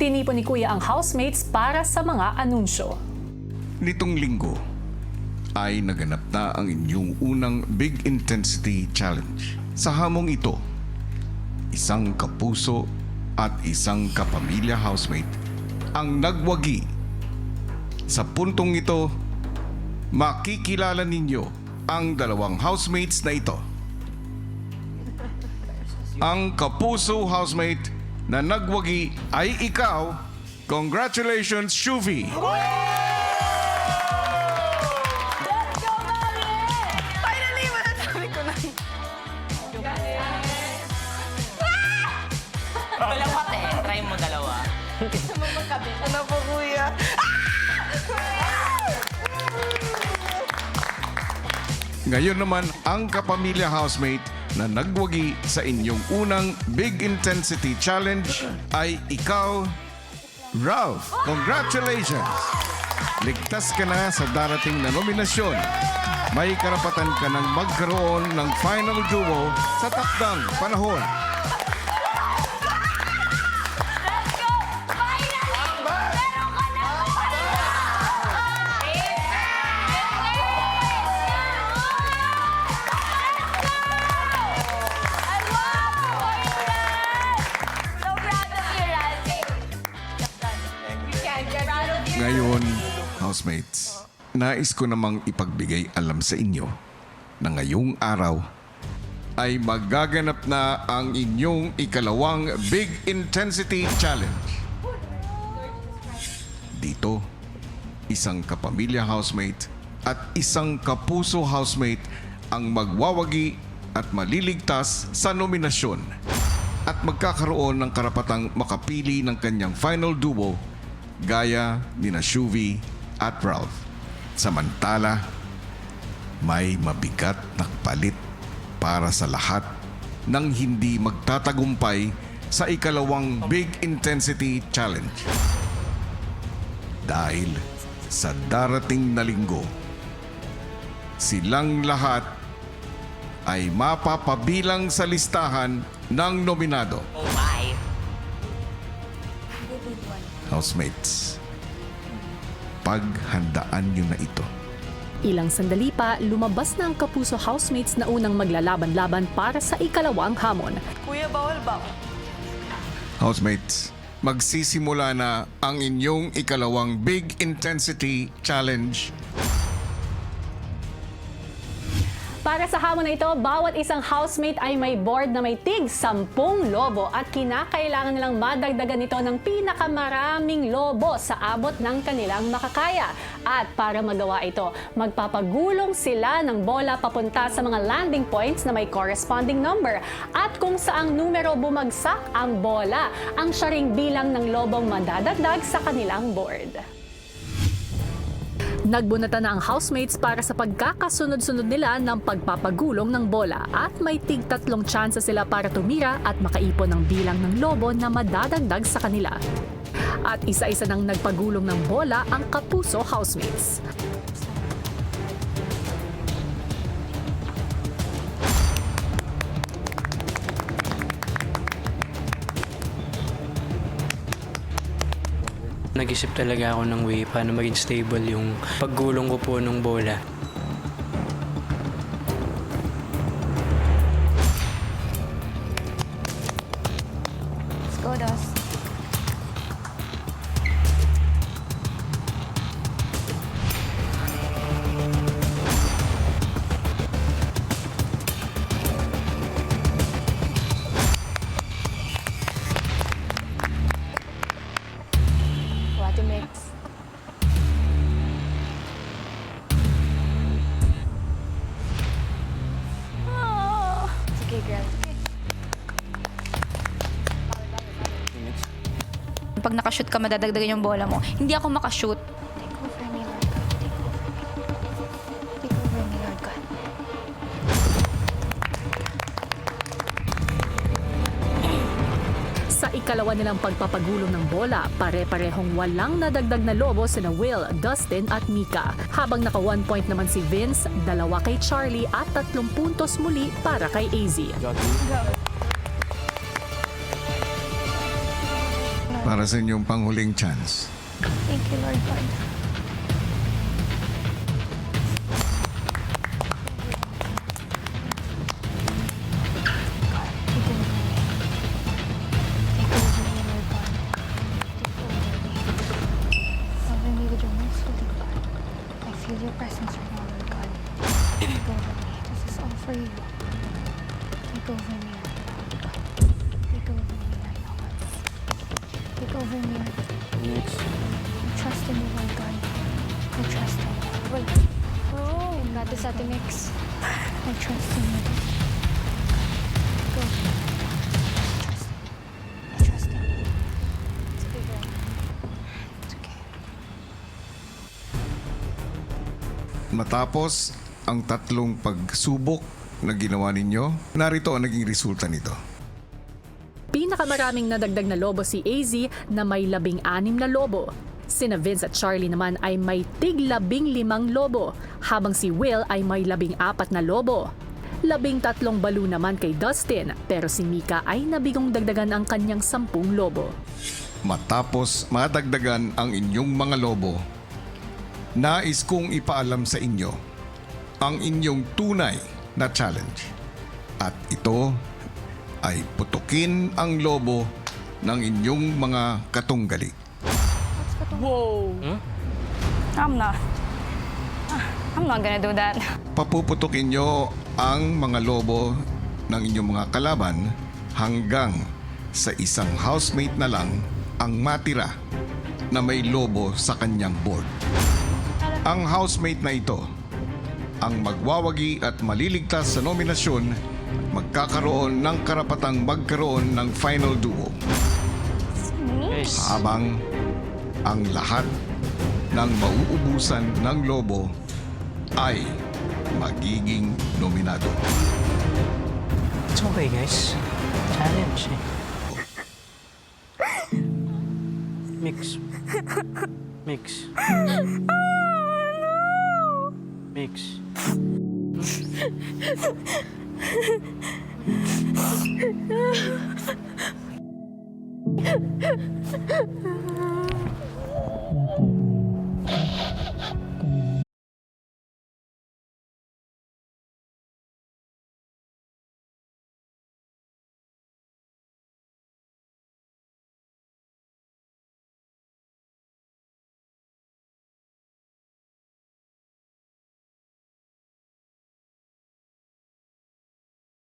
Tinipon ni Kuya ang housemates para sa mga anunsyo. Nitong linggo ay naganap na ang inyong unang Big Intensity Challenge. Sa hamong ito, isang kapuso at isang kapamilya housemate ang nagwagi. Sa puntong ito, makikilala ninyo ang dalawang housemates na ito. Ang kapuso housemate na nagwagi ay ikaw. Congratulations, Shuvi! Finally, masasabi ko na. Dalawa try mo dalawa. Ano po, kuya? Ngayon naman ang kapamilya housemate na nagwagi sa inyong unang Big Intensity Challenge ay ikaw, Ralph. Congratulations! Ligtas ka na sa darating na nominasyon. May karapatan ka ng magkaroon ng final duo sa takdang panahon. Ngayon, housemates, nais ko namang ipagbigay alam sa inyo na ngayong araw ay magaganap na ang inyong ikalawang Big Intensity Challenge. Dito, isang kapamilya housemate at isang kapuso housemate ang magwawagi at maliligtas sa nominasyon at magkakaroon ng karapatang makapili ng kanyang final duo gaya ni na Shuvi at Ralph. Samantala, may mabigat na palit para sa lahat ng hindi magtatagumpay sa ikalawang Big Intensity Challenge. Dahil sa darating na linggo, silang lahat ay mapapabilang sa listahan ng nominado. Oh my. Housemates, paghandaan nyo na ito. Ilang sandali pa, lumabas na ang kapuso housemates na unang maglalaban-laban para sa ikalawang hamon. Kuya, bawal ba ako? Housemates, magsisimula na ang inyong ikalawang Big Intensity Challenge. Para sa hamon na ito, bawat isang housemate ay may board na may tig 10 lobo at kinakailangan nilang madagdagan ito ng pinakamaraming lobo sa abot ng kanilang makakaya. At para magawa ito, magpapagulong sila ng bola papunta sa mga landing points na may corresponding number. At kung saang numero bumagsak ang bola, ang siya ring bilang ng lobong madadagdag sa kanilang board. Nagbunatan na ang housemates para sa pagkakasunod-sunod nila ng pagpapagulong ng bola at may tig 3 tsansa sila para tumira at makaipon ng bilang ng lobo na madadagdag sa kanila. At isa-isa nang nagpagulong ng bola ang kapuso housemates. Nag-isip talaga ako ng way paano maging stable yung paggulong ko po ng bola. Let's go, Dos. What a mix. Sige, girl. Pag nakashoot ka, madadagdagan yung bola mo. Hindi ako makashoot. Take over me, Lord. Take over me, Lord God. Sa ikalawa nilang pagpapagulong ng bola, pare-parehong walang nadagdag na lobo sina Will, Dustin at Mika. Habang naka 1 point naman si Vince, 2 kay Charlie at 3 puntos muli para kay AZ. para sa inyong panghuling chance. Thank you, Lord God. Cover me with your most holy blood. I feel your presence right now, Lord God. Take over me. This is all for you. Take over me right now, Lord God. Take over me right now, Lord God. Take over me. Next. I trust in you, Lord God. I trust in you. Wait. Oh, got this Ate Mix. I trust in you. Take over me. I trust in you. It's okay, girl. It's okay. Matapos ang tatlong pagsubok na ginawa ninyo, narito ang naging resulta nito. Pinakamaraming nadagdag na lobo si AZ na may 16 na lobo. Sina Vince at Charlie naman ay may tig 15 lobo, habang si Will ay may 14 na lobo. 13 balo naman kay Dustin, pero si Mika ay nabigong dagdagan ang kanyang 10 lobo. Matapos madagdagan ang inyong mga lobo, nais kong ipaalam sa inyo ang inyong tunay na challenge. At ito ay putukin ang lobo ng inyong mga katunggali. I'm not gonna do that. Papuputukin nyo ang mga lobo ng inyong mga kalaban hanggang sa isang housemate na lang ang matira na may lobo sa kanyang board. Ang housemate na ito ang magwawagi at maliligtas sa nominasyon at magkakaroon ng karapatang magkaroon ng final duo. Habang ang lahat ng mauubusan ng lobo ay magiging nominado. It's okay, guys. Challenge eh. Mix. Mix. Mix.